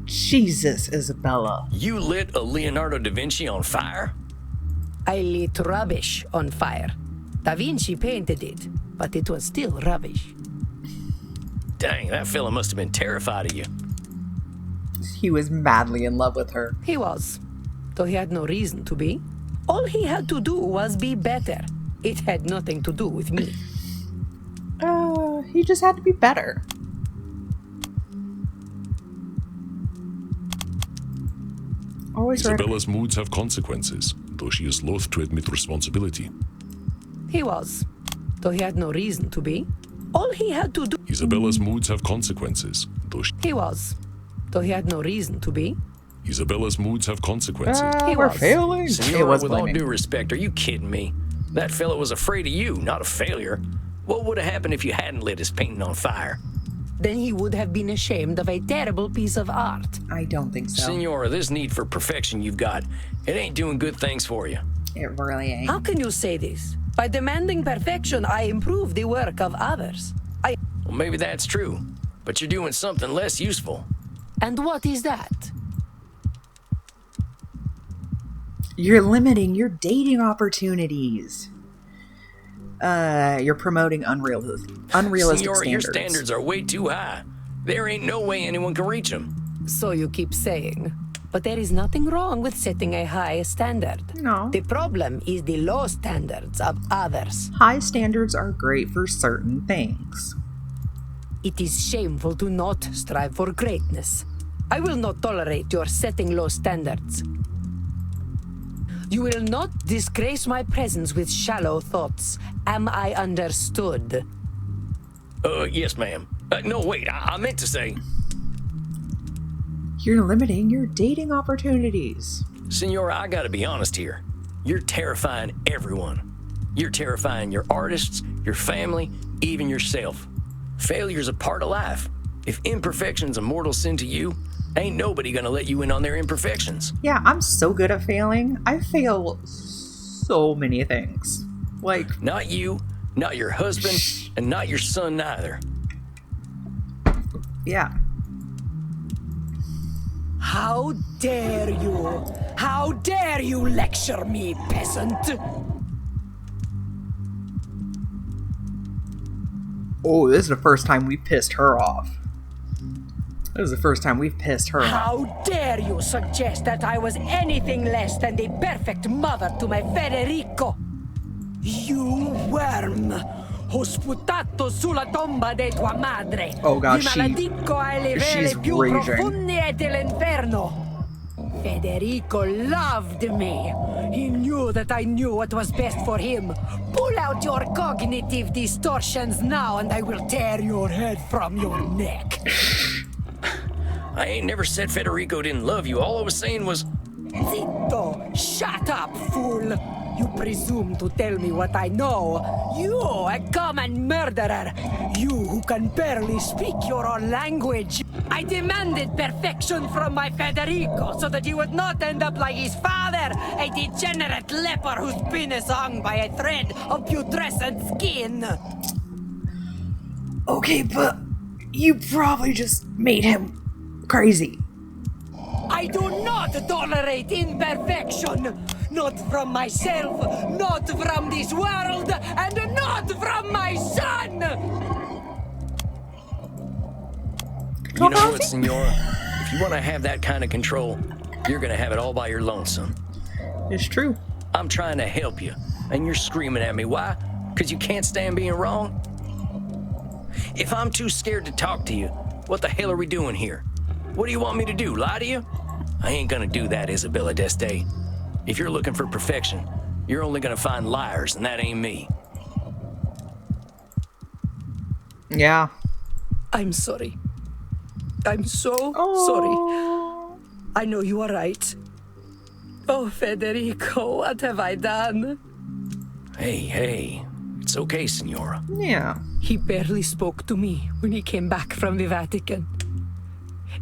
Jesus, Isabella.
You lit a Leonardo da Vinci on fire?
I lit rubbish on fire. Da Vinci painted it, but it was still rubbish.
Dang, that fella must have been terrified of you.
He was madly in love with her.
He was, though he had no reason to be. All he had to do was be better. It had nothing to do with me.
He just had to be better. Always right.
Isabella's moods have consequences, though she is loath to admit responsibility.
He was, though he had no reason to be. All he had to do...
Isabella's moods have consequences, though
He was, though he had no reason to be.
Isabella's moods have consequences.
We're
was.
failing. It
Senora,
was
with all
blaming.
due respect, are you kidding me? That fella was afraid of you, not a failure. What would have happened if you hadn't lit his painting on fire?
Then he would have been ashamed of a terrible piece of art.
I don't think so.
Senora, this need for perfection you've got, it ain't doing good things for you.
It really ain't.
How can you say this? By demanding perfection, I improve the work of others.
Well, maybe that's true, but you're doing something less useful.
And what is that?
You're limiting your dating opportunities. You're promoting unrealistic
Senora,
standards.
your standards are way too high. There ain't no way anyone can reach them.
So you keep saying. But there is nothing wrong with setting a high standard.
No.
The problem is the low standards of others.
High standards are great for certain things.
It is shameful to not strive for greatness. I will not tolerate your setting low standards. You will not disgrace my presence with shallow thoughts. Am I understood?
Yes, ma'am. No, wait, I meant to say...
You're limiting your dating opportunities.
Senora, I gotta be honest here. You're terrifying everyone. You're terrifying your artists, your family, even yourself. Failure's a part of life. If imperfection's a mortal sin to you, ain't nobody gonna let you in on their imperfections.
Yeah, I'm so good at failing. I fail so many things. Like,
Not you, not your husband, and not your son neither.
yeah.
How dare you? How dare you lecture me, peasant?
Oh, this is the first time we pissed her off. This is the first time we've pissed her off.
How dare you suggest that I was anything less than the perfect mother to my Federico? You worm! Ho sputato sulla tomba di tua madre.
Oh God,
Vi maledico ai
she's
livelli più
raging.
profondi dell'inferno. Federico loved me. He knew that I knew what was best for him. Pull out your cognitive distortions now and I will tear your head from your neck.
I ain't never said Federico didn't love you. All I was saying was,
Zitto! Shut up, fool! You presume to tell me what I know. You, a common murderer. You who can barely speak your own language. I demanded perfection from my Federico so that he would not end up like his father, a degenerate leper whose penis hung by a thread of putrescent skin.
Okay, but you probably just made him crazy.
I do not tolerate imperfection. Not from myself, not from this world, and not from my son!
you know what, Senora? If you want to have that kind of control, you're going to have it all by your lonesome.
It's true.
I'm trying to help you, and you're screaming at me. Why? Because you can't stand being wrong? If I'm too scared to talk to you, what the hell are we doing here? What do you want me to do, lie to you? I ain't gonna do that, Isabella d'Este. If you're looking for perfection, you're only gonna find liars, and that ain't me.
Yeah.
I'm sorry. I'm so sorry. I know you are right. Oh, Federico, what have I done?
Hey, it's okay, Senora.
Yeah.
He barely spoke to me when he came back from the Vatican.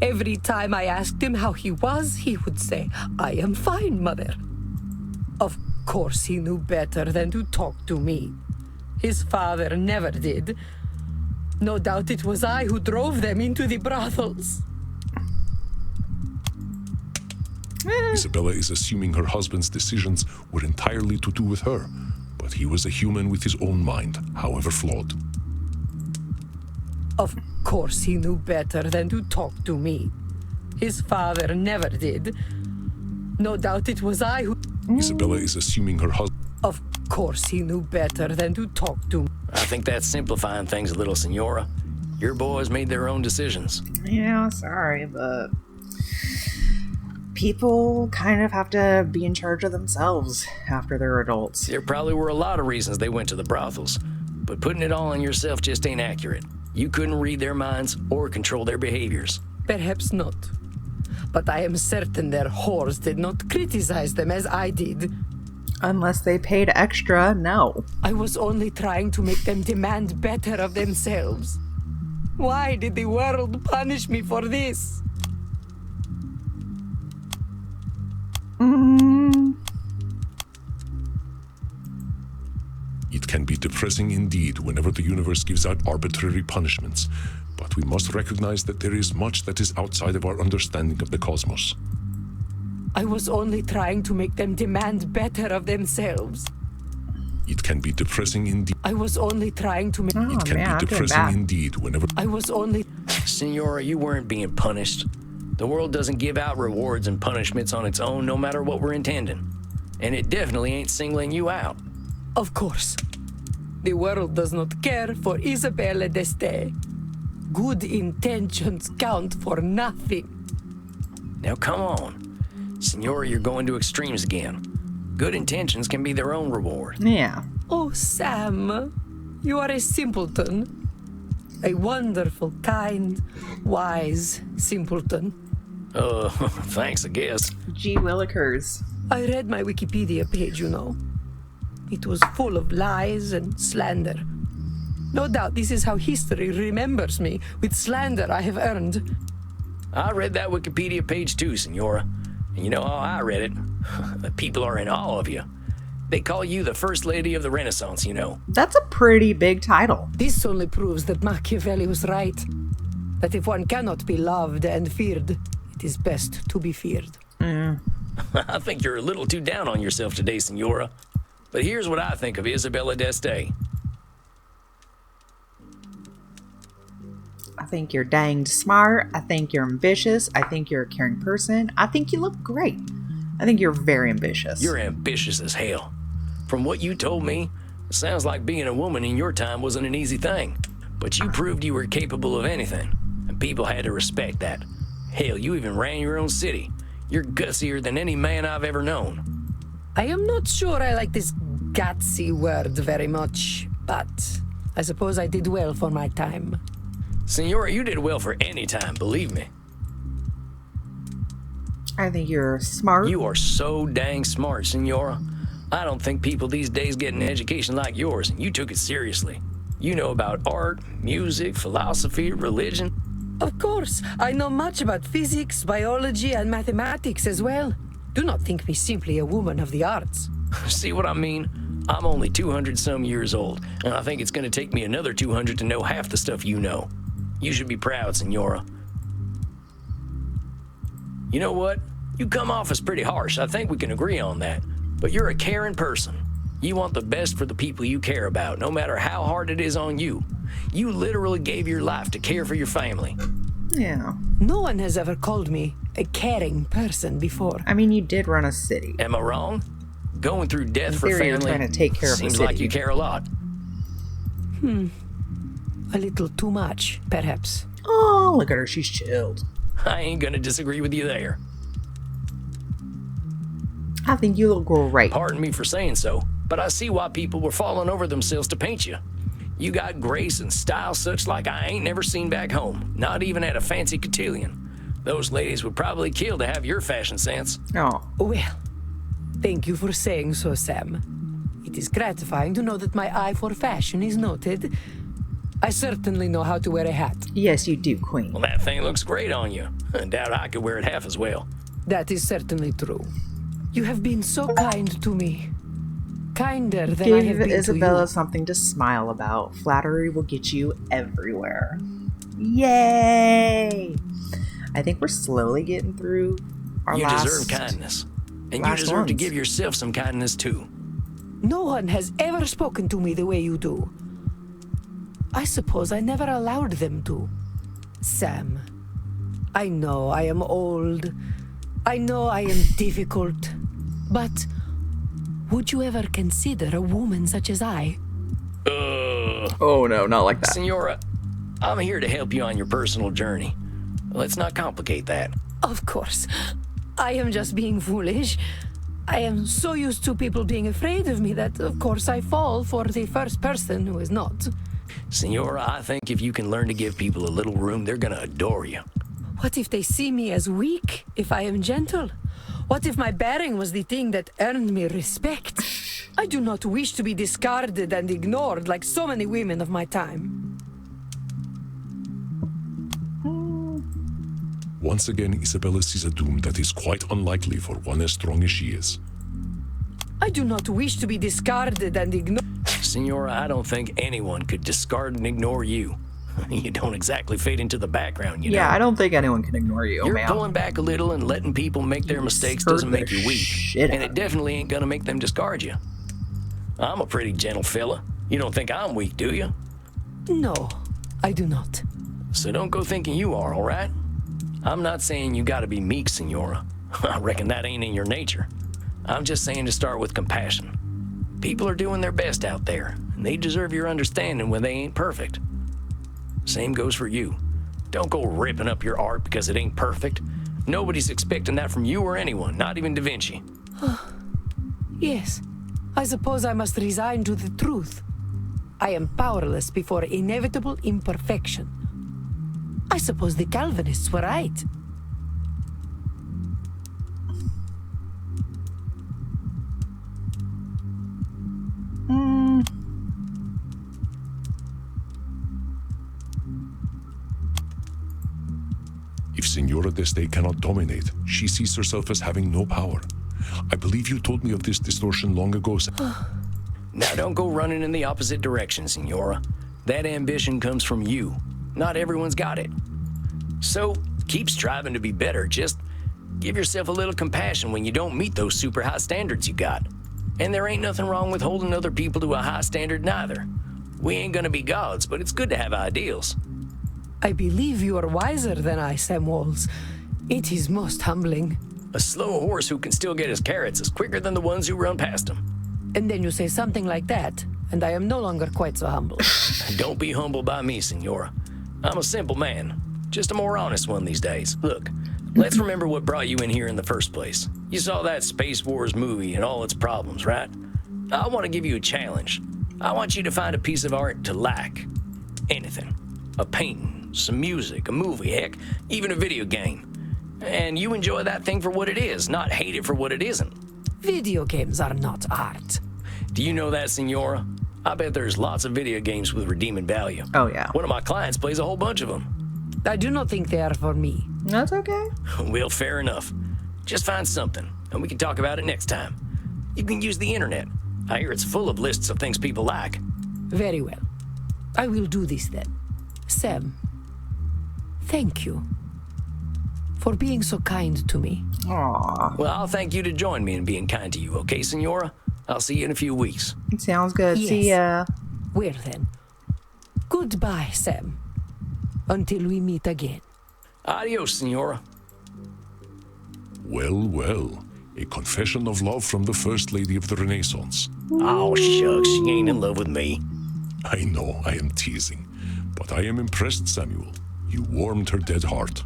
Every time I asked him how he was, he would say, I am fine, mother. Of course he knew better than to talk to me. His father never did. No doubt it was I who drove them into the brothels.
Isabella is assuming her husband's decisions were entirely to do with her, but he was a human with his own mind, however flawed.
Of course he knew better than to talk to me. His father never did. No doubt it was I who...
Isabella is assuming her husband...
Of course he knew better than to talk to me.
I think that's simplifying things a little, Senora. Your boys made their own decisions.
Yeah, sorry, but people kind of have to be in charge of themselves after they're adults.
There probably were a lot of reasons they went to the brothels, but putting it all on yourself just ain't accurate. You couldn't read their minds or control their behaviors.
Perhaps not. But I am certain their whores did not criticize them as I did.
Unless they paid extra, no.
I was only trying to make them demand better of themselves. Why did the world punish me for this?
It can be depressing indeed whenever the universe gives out arbitrary punishments, but we must recognize that there is much that is outside of our understanding of the cosmos.
I was only trying to make them demand better of themselves.
It can be depressing indeed.
I was only trying to make...
It can be depressing indeed whenever...
I was only...
Senora, you weren't being punished. The world doesn't give out rewards and punishments on its own, no matter what we're intending. And it definitely ain't singling you out.
Of course. The world does not care for Isabella d'Este. Good intentions count for nothing.
Now come on. Senora, you're going to extremes again. Good intentions can be their own reward.
Yeah.
Oh, Sam, you are a simpleton. A wonderful, kind, wise simpleton.
Thanks, I guess.
Gee willikers.
I read my Wikipedia page, you know. It was full of lies and slander. No doubt this is how history remembers me, with slander I have earned.
I read that Wikipedia page too, Senora. And you know how I read it? The people are in awe of you. They call you the First Lady of the Renaissance, you know.
That's a pretty big title.
This only proves that Machiavelli was right. That if one cannot be loved and feared, It is best to be feared.
I think you're a little too down on yourself today, Senora. But here's what I think of Isabella d'Este.
I think you're danged smart. I think you're ambitious. I think you're a caring person. I think you look great. I think you're very ambitious.
You're ambitious as hell. From what you told me, it sounds like being a woman in your time wasn't an easy thing. But you proved you were capable of anything, and people had to respect that. Hell, you even ran your own city. You're gutsier than any man I've ever known.
I am not sure I like this gutsy word very much, but I suppose I did well for my time.
Senora, you did well for any time, believe me.
I think you're smart.
You are so dang smart, Senora. I don't think people these days get an education like yours, and you took it seriously. You know about art, music, philosophy, religion.
Of course, I know much about physics, biology, and mathematics as well. Do not think me simply a woman of the arts.
See what I mean? I'm only 200-some years old, and I think it's going to take me another 200 to know half the stuff you know. You should be proud, Senora. You know what? You come off as pretty harsh. I think we can agree on that. But you're a caring person. You want the best for the people you care about, no matter how hard it is on you. You literally gave your life to care for your family.
Yeah.
No one has ever called me a caring person before.
I mean, you did run a city.
Am I wrong? Going through death
In
for
theory,
family
you're trying to take care of the
seems
city.
like you care a lot.
A little too much, perhaps.
Oh, look at her. She's chilled.
I ain't gonna disagree with you there.
I think you look great.
Pardon me for saying so, but I see why people were falling over themselves to paint you. You got grace and style such like I ain't never seen back home, not even at a fancy cotillion. Those ladies would probably kill to have your fashion sense.
Oh.
Well, thank you for saying so, Sam. It is gratifying to know that my eye for fashion is noted. I certainly know how to wear a hat.
Yes, you do, Queen.
Well, that thing looks great on you. I doubt I could wear it half as well.
That is certainly true. You have been so kind to me. Kinder than I have
Give
been
Isabella
to you.
something to smile about. Flattery will get you everywhere. Yay! I think we're slowly getting through our
You
last...
deserve kindness. And you
last
deserve to
ones.
give yourself some kindness too.
No one has ever spoken to me the way you do. I suppose I never allowed them to. Sam, I know I am old. I know I am difficult. But would you ever consider a woman such as I?
Oh no, not like that.
Senora, I'm here to help you on your personal journey. Let's not complicate that.
Of course. I am just being foolish. I am so used to people being afraid of me that, of course, I fall for the first person who is not.
Senora, I think if you can learn to give people a little room, they're gonna adore you.
What if they see me as weak if I am gentle? What if my bearing was the thing that earned me respect? I do not wish to be discarded and ignored like so many women of my time.
Once again, Isabella sees a doom that is quite unlikely for one as strong as she is.
I do not wish to be discarded and ignored.
Senora, I don't think anyone could discard and ignore you. You don't exactly fade into the background, you know.
Yeah, I don't think anyone can ignore you,
You're
man.
pulling back a little and letting people make their mistakes
Spurred
doesn't make
the
you weak.
shit
And
out
it
of
definitely ain't gonna make them discard you. I'm a pretty gentle fella. You don't think I'm weak, do you?
No, I do not.
So don't go thinking you are, all right? I'm not saying you gotta be meek, Senora. I reckon that ain't in your nature. I'm just saying to start with compassion. People are doing their best out there, and they deserve your understanding when they ain't perfect. Same goes for you. Don't go ripping up your art because it ain't perfect. Nobody's expecting that from you or anyone, not even Da Vinci.
Yes, I suppose I must resign to the truth. I am powerless before inevitable imperfection. I suppose the Calvinists were right.
If Senora d'Este cannot dominate, she sees herself as having no power. I believe you told me of this distortion long ago.
Now don't go running in the opposite direction, Senora. That ambition comes from you. Not everyone's got it. So, Keep striving to be better. Just give yourself a little compassion when you don't meet those super high standards you got. And there ain't nothing wrong with holding other people to a high standard neither. We ain't gonna be gods, but it's good to have ideals.
I believe you are wiser than I, Samwals. It is most humbling.
A slow horse who can still get his carrots is quicker than the ones who run past him.
And then you say something like that, and I am no longer quite so humble.
Don't be humbled by me, Senora. I'm a simple man, just a more honest one these days. Look, let's remember what brought you in here in the first place. You saw that Space Wars movie and all its problems, right? I want to give you a challenge. I want you to find a piece of art to like. Anything. A painting, some music, a movie, heck, even a video game. And you enjoy that thing for what it is, not hate it for what it isn't.
Video games are not art.
Do you know that, Senora? I bet there's lots of video games with redeeming value.
Oh, yeah.
One of my clients plays a whole bunch of them.
I do not think they are for me.
That's okay.
Well, fair enough. Just find something, and we can talk about it next time. You can use the internet. I hear it's full of lists of things people like.
Very well. I will do this then. Sam, thank you for being so kind to me.
Aww.
Well, I'll thank you to join me in being kind to you, okay, Senora? I'll see you in a few weeks.
Sounds good.
Yes.
See ya.
Well then, goodbye, Sam. Until we meet again.
Adios, Senora.
Well, well. A confession of love from the First Lady of the Renaissance.
Oh, shucks, she ain't in love with me.
I know I am teasing, but I am impressed, Samuel. You warmed her dead heart.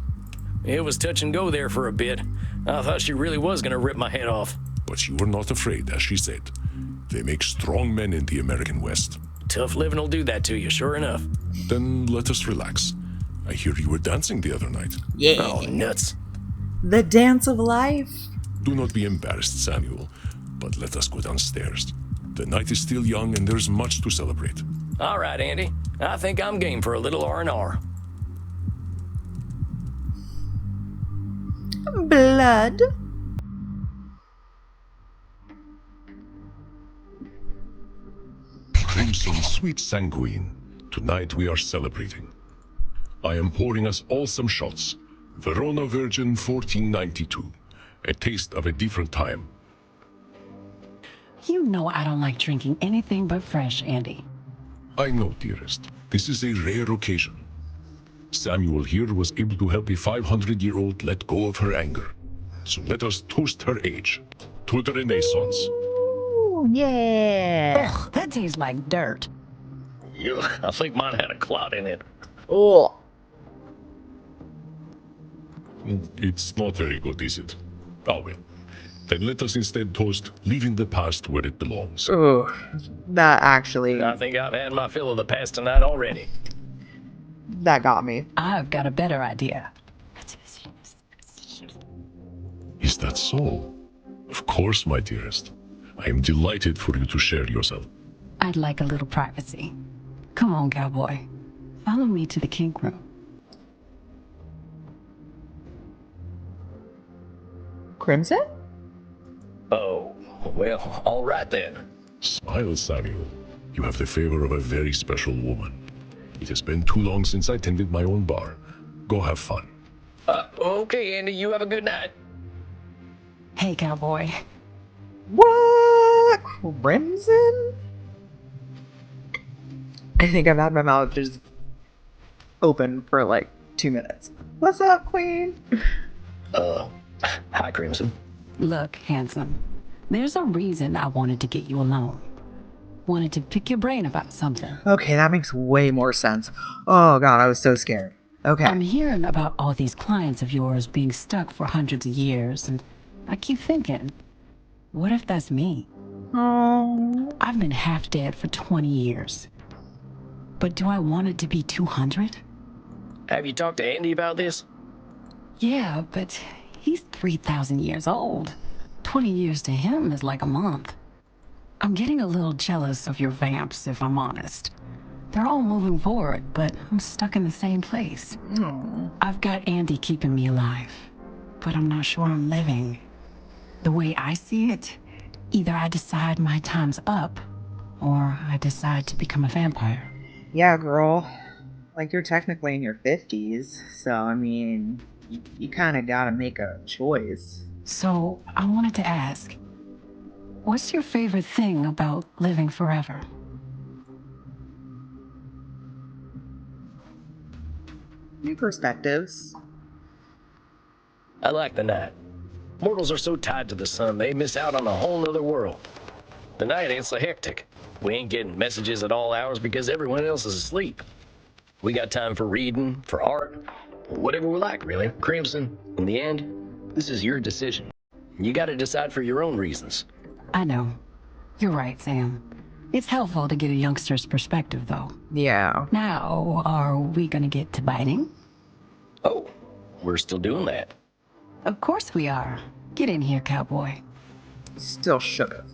It was touch and go there for a bit. I thought she really was gonna rip my head off.
But you were not afraid, as she said. They make strong men in the American West.
Tough living will do that to you, sure enough.
Then let us relax. I hear you were dancing the other night.
Yeah.
Oh, nuts.
The dance of life.
Do not be embarrassed, Samuel, but let us go downstairs. The night is still young and there's much to celebrate.
All right, Andy. I think I'm game for a little R&R.
Blood.
Crimson, sweet sanguine. Tonight we are celebrating. I am pouring us all some shots. Verona Virgin 1492. A taste of a different time.
You know I don't like drinking anything but fresh, Andy.
I know, dearest. This is a rare occasion. Samuel here was able to help a 500-year-old let go of her anger. So let us toast her age. To the Renaissance.
Ooh, yeah.
Ugh, that tastes like dirt.
Ugh, I think mine had a clot in it.
Oh.
It's not very good, is it? Oh well. Then let us instead toast leaving the past where it belongs.
Ooh. That actually,
I think I've had my fill of the past tonight already.
that got me.
I've got a better idea.
Is that so? Of course, my dearest. I am delighted for you to share yourself.
I'd like a little privacy. Come on, cowboy. Follow me to the kink room.
Crimson?
Oh, well, all right then.
Smile, Samuel. You have the favor of a very special woman. It has been too long since I tended my own bar. Go have fun.
Okay, Andy, you have a good night.
Hey, cowboy.
What? Crimson? I think I've had my mouth just open for like 2 minutes. What's up, Queen?
Hi, Crimson.
Look, handsome. There's a reason I wanted to get you alone. Wanted to pick your brain about something.
Okay, that makes way more sense. Oh god, I was so scared. Okay.
I'm hearing about all these clients of yours being stuck for hundreds of years, and I keep thinking, what if that's me?
Oh.
I've been half dead for 20 years. But do I want it to be 200?
Have you talked to Andy about this?
Yeah, but he's 3,000 years old. 20 years to him is like a month. I'm getting a little jealous of your vamps, if I'm honest. They're all moving forward, but I'm stuck in the same place. I've got Andy keeping me alive, but I'm not sure I'm living. The way I see it, either I decide my time's up, or I decide to become a vampire.
Yeah, girl. Like, you're technically in your 50s, so I mean, You kind of gotta make a choice.
So, I wanted to ask, what's your favorite thing about living forever?
New perspectives.
I like the night. Mortals are so tied to the sun, they miss out on a whole nother world. The night ain't so hectic. We ain't getting messages at all hours because everyone else is asleep. We got time for reading, for art, whatever we like, really. Crimson, in the end, this is your decision. You gotta decide for your own reasons.
I know. You're right, Sam. It's helpful to get a youngster's perspective, though.
Yeah.
Now, are we gonna get to biting?
Oh, we're still doing that.
Of course we are. Get in here, cowboy.
Still should've.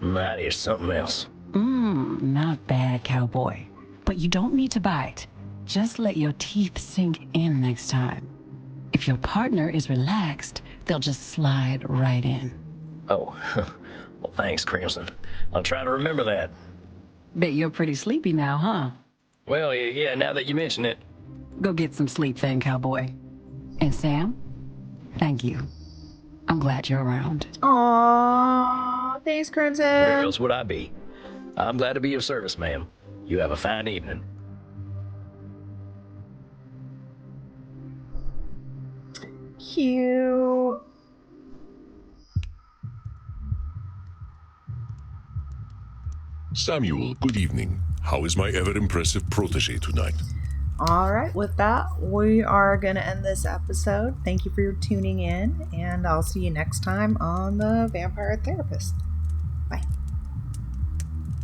That is something else.
Not bad, cowboy. But you don't need to bite. Just let your teeth sink in next time. If your partner is relaxed, they'll just slide right in.
Oh, well, thanks, Crimson. I'll try to remember that.
Bet you're pretty sleepy now, huh?
Well, yeah, now that you mention it.
Go get some sleep then, cowboy. And Sam, thank you. I'm glad you're around.
Aww, thanks, Crimson.
Where else would I be? I'm glad to be of service, ma'am. You have a fine evening.
Cute.
Samuel, good evening. How is my ever-impressive protege tonight?
All right, with that, we are going to end this episode. Thank you for tuning in, and I'll see you next time on The Vampire Therapist.